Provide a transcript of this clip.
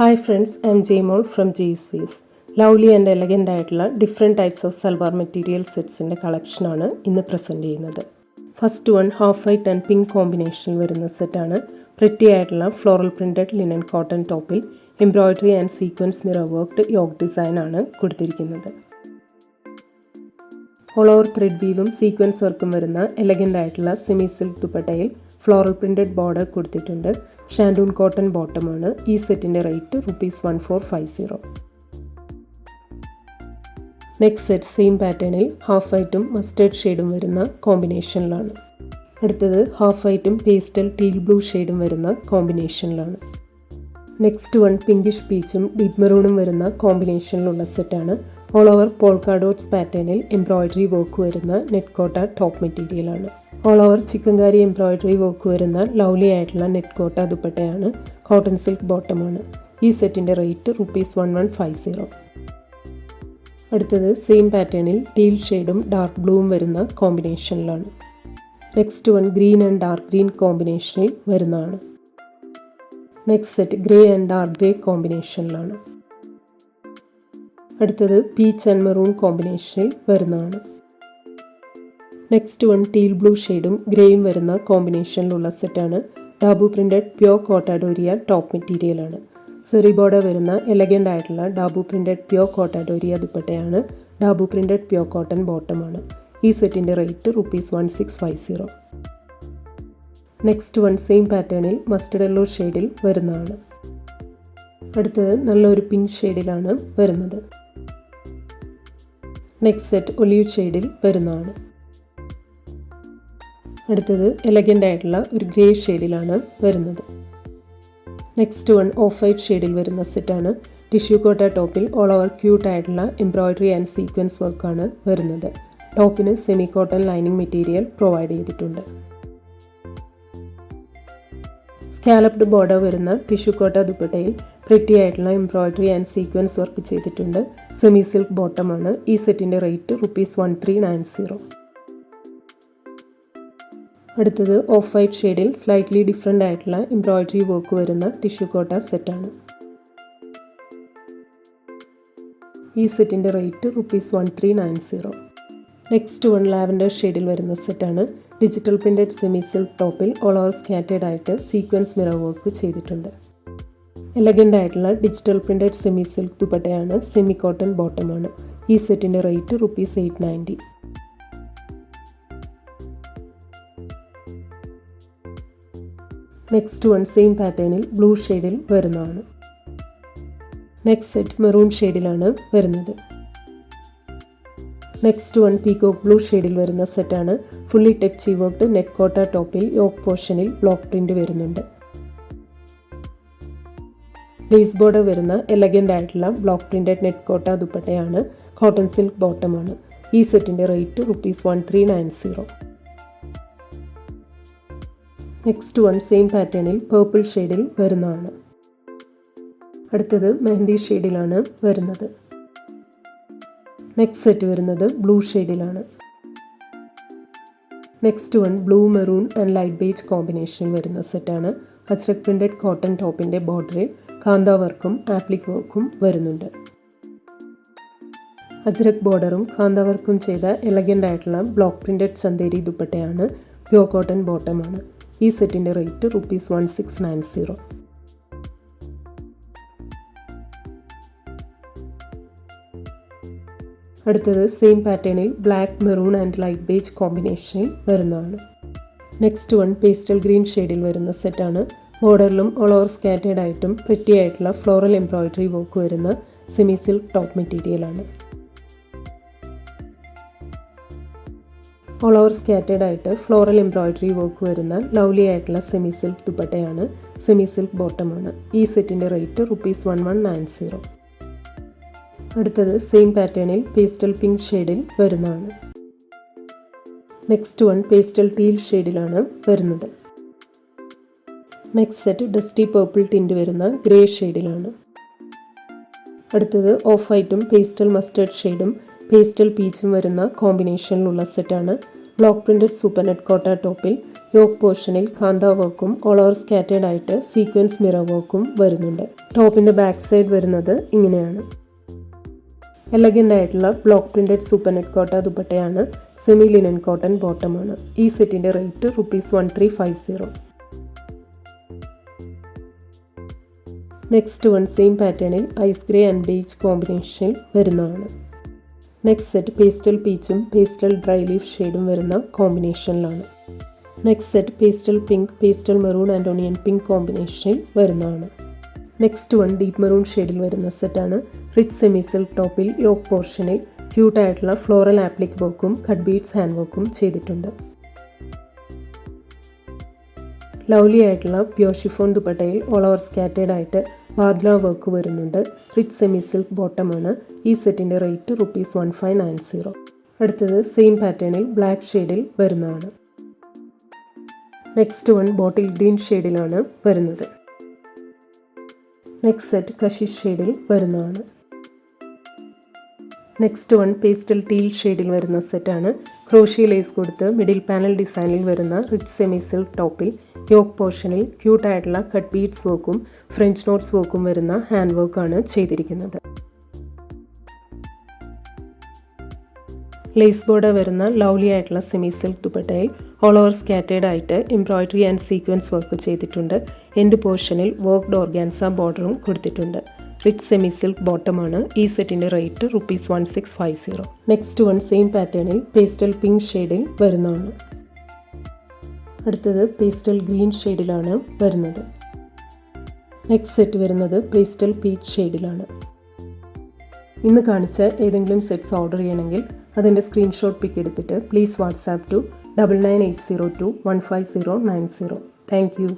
Hi friends, I'm Jmol from G-Swiss. Lovely and elegant ആയിട്ടുള്ള different types of salwar material setsന്റെ കളക്ഷനാണ് ഇന്ന് present ചെയ്യുന്നത്. First one half white and pink കോമ്പിനേഷനിൽ വരുന്ന സെറ്റാണ്. പ്രിറ്റി ആയിട്ടുള്ള ഫ്ലോറൽ പ്രിൻറ്റഡ് ലിനൻ കോട്ടൺ ടോപ്പിൽ embroidery and sequence mirror worked yoke ഡിസൈനാണ് കൊടുത്തിരിക്കുന്നത്. ഓൾ ഓവർ ത്രെഡ് വീവും സീക്വൻസ് വർക്കും വരുന്ന എലഗൻ്റ് ആയിട്ടുള്ള സെമി സിൽക്ക് ദുപ്പട്ടയിൽ ഫ്ലോറൽ പ്രിൻറ്റഡ് ബോർഡർ കൊടുത്തിട്ടുണ്ട്. ഷാൻഡൂൺ കോട്ടൺ ബോട്ടമാണ്. ഈ സെറ്റിൻ്റെ റേറ്റ് ₹1450. നെക്സ്റ്റ് സെറ്റ് സെയിം പാറ്റേണിൽ ഹാഫ് വൈറ്റും മസ്റ്റേർഡ് ഷെയ്ഡും വരുന്ന കോമ്പിനേഷനിലാണ്. അടുത്തത് ഹാഫ് വൈറ്റും പേസ്റ്റൽ ടീൽ ബ്ലൂ ഷെയ്ഡും വരുന്ന കോമ്പിനേഷനിലാണ്. നെക്സ്റ്റ് വൺ പിങ്കിഷ് പീച്ചും ഡീപ് മെറൂണും വരുന്ന കോമ്പിനേഷനിലുള്ള സെറ്റാണ്. ഓൾ ഓവർ പോൾക്ക ഡോട്ട്സ് പാറ്റേണിൽ എംബ്രോയ്ഡറി വർക്ക് വരുന്ന നെറ്റ് കോട്ട ടോപ്പ് മെറ്റീരിയലാണ്. All over chikankari embroidery work വരുന്ന ലവ്ലി ആയിട്ടുള്ള നെറ്റ് കോട്ട ദുപ്പട്ടയാണ്. കോട്ടൺ സിൽക്ക് ബോട്ടമാണ്. ഈ സെറ്റിൻ്റെ റേറ്റ് ₹1150. അടുത്തത് സെയിം പാറ്റേണിൽ ടീൽ ഷെയ്ഡും ഡാർക്ക് ബ്ലൂവും വരുന്ന കോമ്പിനേഷനിലാണ്. Next one green and dark green കോമ്പിനേഷനിൽ വരുന്നതാണ്. Next set grey and dark grey കോമ്പിനേഷനിലാണ്. അടുത്തത് പീച്ച് ആൻഡ് മെറൂൺ കോമ്പിനേഷനിൽ വരുന്നതാണ്. നെക്സ്റ്റ് വൺ ടീൽ ബ്ലൂ ഷെയ്ഡും ഗ്രേയും വരുന്ന കോമ്പിനേഷനിലുള്ള സെറ്റാണ്. ഡാബു പ്രിൻറ്റഡ് പ്യോർ കോട്ടാഡോരിയ ടോപ്പ് മെറ്റീരിയലാണ്. സെറി ബോർഡർ വരുന്ന എലഗൻ്റ് ആയിട്ടുള്ള ഡാബു പ്രിൻറ്റഡ് പ്യോർ കോട്ടാഡോരിയ ദുപ്പട്ടയാണ്. ഡാബു പ്രിൻറ്റഡ് പ്യോർ കോട്ടൺ ബോട്ടമാണ്. ഈ സെറ്റിൻ്റെ റേറ്റ് ₹1650. നെക്സ്റ്റ് വൺ സെയിം പാറ്റേണിൽ മസ്റ്റർഡ് യെല്ലോ ഷെയ്ഡിൽ വരുന്നതാണ്. അടുത്തത് നല്ലൊരു പിങ്ക് ഷെയ്ഡിലാണ് വരുന്നത്. നെക്സ്റ്റ് സെറ്റ് ഒലീവ് ഷെയ്ഡിൽ വരുന്നതാണ്. അടുത്തത് എലഗൻ്റ് ആയിട്ടുള്ള ഒരു ഗ്രേ ഷെയ്ഡിലാണ് വരുന്നത്. നെക്സ്റ്റ് വൺ ഓഫ് വൈറ്റ് ഷെയ്ഡിൽ വരുന്ന സെറ്റാണ്. ടിഷ്യൂ കോട്ട ടോപ്പിൽ ഓൾ ഓവർ ക്യൂട്ട് ആയിട്ടുള്ള എംബ്രോയ്ഡറി ആൻഡ് സീക്വൻസ് വർക്കാണ് വരുന്നത്. ടോപ്പിന് semi cotton lining material provide ചെയ്തിട്ടുണ്ട്. സ്കാലപ്ഡ് ബോർഡർ വരുന്ന ടിഷ്യൂ കോട്ട ദുപ്പട്ടയിൽ പ്രിറ്റി ആയിട്ടുള്ള എംബ്രോയ്ഡറി ആൻഡ് സീക്വൻസ് വർക്ക് ചെയ്തിട്ടുണ്ട്. സെമി സിൽക്ക് ബോട്ടമാണ്. ഈ സെറ്റിൻ്റെ റേറ്റ് ₹1390. അടുത്തത് ഓഫ് വൈറ്റ് ഷെയ്ഡിൽ സ്ലൈറ്റ്ലി ഡിഫറെൻ്റ് ആയിട്ടുള്ള എംബ്രോയ്ഡറി വർക്ക് വരുന്ന ടിഷ്യൂ കോട്ട സെറ്റാണ്. ഈ സെറ്റിൻ്റെ റേറ്റ് ₹1390. നെക്സ്റ്റ് വൺ ലാവൻഡർ ഷെയ്ഡിൽ വരുന്ന സെറ്റാണ്. ഡിജിറ്റൽ പ്രിൻറ്റഡ് സെമി സിൽക്ക് ടോപ്പിൽ ഓൾ ഓവർ സ്കാറ്റേഡ് ആയിട്ട് സീക്വൻസ് മിറർ വർക്ക് ചെയ്തിട്ടുണ്ട്. എലഗൻ്റ് ആയിട്ടുള്ള ഡിജിറ്റൽ പ്രിൻറ്റഡ് സെമി സിൽക്ക് ദുപ്പട്ടയാണ്. സെമി കോട്ടൺ ബോട്ടമാണ്. ഈ സെറ്റിൻ്റെ റേറ്റ് ₹890. നെക്സ്റ്റ് വൺ സെയിം പാറ്റേണിൽ ബ്ലൂ ഷെയ്ഡിൽ വരുന്നതാണ്. നെക്സ്റ്റ് സെറ്റ് മെറൂൺ ഷെയ്ഡിലാണ് വരുന്നത്. നെക്സ്റ്റ് വൺ പീകോക്ക് ബ്ലൂ ഷെയ്ഡിൽ വരുന്ന സെറ്റാണ്. ഫുള്ളി ടെപ്ചി വർക്ക്ഡ് നെറ്റ് കോട്ട ടോപ്പിൽ യോക്ക് പോർഷനിൽ ബ്ലോക്ക് പ്രിൻറ്റ് വരുന്നുണ്ട്. ലേസ് ബോർഡർ വരുന്ന എലഗൻ്റ് ആയിട്ടുള്ള ബ്ലോക്ക് പ്രിൻറ്റഡ് നെറ്റ് കോട്ട ദുപ്പട്ടയാണ്. കോട്ടൺ സിൽക്ക് ബോട്ടമാണ്. ഈ സെറ്റിൻ്റെ റേറ്റ് ₹1390. നെക്സ്റ്റ് വൺ സെയിം പാറ്റേണിൽ പേർപ്പിൾ ഷെയ്ഡിൽ വരുന്നതാണ്. അടുത്തത് മെഹന്തി ഷെയ്ഡിലാണ് വരുന്നത്. നെക്സ്റ്റ് സെറ്റ് വരുന്നത് ബ്ലൂ ഷെയ്ഡിലാണ്. Next one blue maroon and light beige കോമ്പിനേഷനിൽ വരുന്ന സെറ്റാണ്. അജ്രക് പ്രിൻറ്റഡ് കോട്ടൺ ടോപ്പിൻ്റെ ബോർഡറിൽ കാന്ത വർക്കും ആപ്ലിക് വർക്കും വരുന്നുണ്ട്. അജ്രക് ബോർഡറും കാന്ത വർക്കും ചെയ്ത എലഗൻ്റ് ആയിട്ടുള്ള ബ്ലോക്ക് പ്രിൻറ്റഡ് ചന്തേരി ദുപ്പട്ടയാണ്. പ്യോർ കോട്ടൺ ബോട്ടമാണ്. ഈ സെറ്റിൻ്റെ റേറ്റ് ₹1690. അടുത്തത് സെയിം പാറ്റേണിൽ black maroon and light beige കോമ്പിനേഷനിൽ വരുന്നതാണ്. നെക്സ്റ്റ് വൺ പേസ്റ്റൽ ഗ്രീൻ ഷെയ്ഡിൽ വരുന്ന സെറ്റാണ്. ബോർഡറിലും ഓൾ ഓവർ സ്കാറ്റേഡ് ആയിട്ടും പ്രിറ്റി ആയിട്ടുള്ള ഫ്ലോറൽ എംബ്രോയ്ഡറി വർക്ക് വരുന്ന സെമി സിൽക്ക് ടോപ്പ് മെറ്റീരിയലാണ്. ഓൾ ഓവർ സ്കാറ്റേഡ് ആയിട്ട് ഫ്ലോറൽ എംബ്രോയ്ഡറി വർക്ക് വരുന്ന ലവ്ലി ആയിട്ടുള്ള സെമി സിൽക്ക് ദുപ്പട്ടയാണ്. സെമി സിൽക്ക് ബോട്ടമാണ്. ഈ സെറ്റിൻ്റെ റേറ്റ് ₹1190. അടുത്തത് സെയിം പാറ്റേണിൽ പേസ്റ്റൽ പിങ്ക് ഷെയ്ഡിൽ വരുന്നതാണ്. നെക്സ്റ്റ് വൺ പേസ്റ്റൽ ടീൽ ഷെയ്ഡിലാണ് വരുന്നത്. Next set dusty purple tint വരുന്ന ഗ്രേ ഷെയ്ഡിലാണ്. അടുത്തത് ഓഫ് വൈറ്റും പേസ്റ്റൽ മസ്റ്റേർഡ് ഷെയ്ഡും പേസ്റ്റൽ പീച്ചും വരുന്ന കോമ്പിനേഷനിലുള്ള സെറ്റാണ്. ബ്ലോക്ക് പ്രിൻറ്റഡ് സൂപ്പർ നെറ്റ് കോട്ട ടോപ്പിൽ യോക്ക് പോർഷനിൽ കാന്ത വർക്കും ഓൾ ഓവർ സ്കാറ്റേഡ് ആയിട്ട് സീക്വൻസ് മിറർ വർക്കും വരുന്നുണ്ട്. ടോപ്പിൻ്റെ ബാക്ക് സൈഡ് വരുന്നത് ഇങ്ങനെയാണ്. എലഗൻ്റ് ആയിട്ടുള്ള block printed super net Kota ദുപ്പട്ടയാണ്. സെമി ലിനൻ കോട്ടൺ ബോട്ടമാണ്. ഈ സെറ്റിൻ്റെ റേറ്റ് ₹1350. നെക്സ്റ്റ് വൺ സെയിം പാറ്റേണിൽ ഐസ് ഗ്രേ ആൻഡ് ബേജ് കോമ്പിനേഷനിൽ വരുന്നതാണ്. നെക്സ്റ്റ് സെറ്റ് പേസ്റ്റൽ പീച്ചും പേസ്റ്റൽ ഡ്രൈ ലീഫ് ഷെയ്ഡും വരുന്ന കോമ്പിനേഷനിലാണ്. Next set pastel pink, pastel maroon and onion pink കോമ്പിനേഷനിൽ വരുന്നതാണ്. നെക്സ്റ്റ് വൺ ഡീപ്പ് മെറൂൺ ഷെയ്ഡിൽ വരുന്ന സെറ്റാണ്. റിച്ച് സെമി സിൽക്ക് ടോപ്പിൽ യോക്ക് പോർഷനിൽ ക്യൂട്ടായിട്ടുള്ള ഫ്ലോറൽ ആപ്ലിക് വർക്കും കട്ട് ബീഡ്സ് ഹാൻഡ് വർക്കും ചെയ്തിട്ടുണ്ട്. ലവ്ലി ആയിട്ടുള്ള pure chiffon ദുപ്പട്ടയിൽ all over scattered ആയിട്ട് വാദ്ല വർക്ക് വരുന്നുണ്ട്. റിച്ച് സെമി സിൽക്ക് ബോട്ടമാണ്. ഈ സെറ്റിൻ്റെ റേറ്റ് ₹1590. അടുത്തത് സെയിം പാറ്റേണിൽ ബ്ലാക്ക് ഷെയ്ഡിൽ വരുന്നതാണ്. നെക്സ്റ്റ് വൺ ബോട്ടിൽ ഗ്രീൻ ഷെയ്ഡിലാണ് വരുന്നത്. നെക്സ്റ്റ് സെറ്റ് കഷിഷ് ഷെയ്ഡിൽ വരുന്നതാണ്. നെക്സ്റ്റ് വൺ പേസ്റ്റൽ ടീൽ ഷെയ്ഡിൽ വരുന്ന സെറ്റാണ്. ക്രോഷ്യ ലേസ് കൊടുത്ത് മിഡിൽ പാനൽ ഡിസൈനിൽ വരുന്ന റിച്ച് സെമി സിൽക്ക് ടോപ്പിൽ യോക്ക് പോർഷനിൽ ക്യൂട്ടായിട്ടുള്ള കട്ട് ബീഡ്സ് വർക്കും ഫ്രഞ്ച് നോട്ട്സ് വർക്കും വരുന്ന ഹാൻഡ് വർക്കാണ് ചെയ്തിരിക്കുന്നത്. ലേസ് ബോർഡർ വരുന്ന ലവ്ലി ആയിട്ടുള്ള സെമി സിൽക്ക് ദുപ്പട്ടയിൽ ഓൾ ഓവർ സ്കാറ്റേഡ് ആയിട്ട് എംബ്രോയിഡറി ആൻഡ് സീക്വൻസ് വർക്ക് ചെയ്തിട്ടുണ്ട്. എൻഡ് പോർഷനിൽ വർക്ക്ഡ് ഓർഗാൻസ ബോർഡറും കൊടുത്തിട്ടുണ്ട്. റിച്ച് സെമി സിൽക്ക് ബോട്ടമാണ്. ഈ സെറ്റിൻ്റെ റേറ്റ് ₹1650. നെക്സ്റ്റ് വൺ സെയിം പാറ്റേണിൽ പേസ്റ്റൽ പിങ്ക് ഷെയ്ഡിൽ വരുന്നതാണ്. അടുത്തത് പേസ്റ്റൽ ഗ്രീൻ ഷെയ്ഡിലാണ് വരുന്നത്. നെക്സ്റ്റ് സെറ്റ് വരുന്നത് പേസ്റ്റൽ പീച്ച് ഷെയ്ഡിലാണ്. ഇന്ന് കാണിച്ച ഏതെങ്കിലും സെറ്റ്സ് ഓർഡർ ചെയ്യണമെങ്കിൽ അതിൻ്റെ സ്ക്രീൻഷോട്ട് പിക്ക് എടുത്തിട്ട് please WhatsApp to 9980215090. Thank U.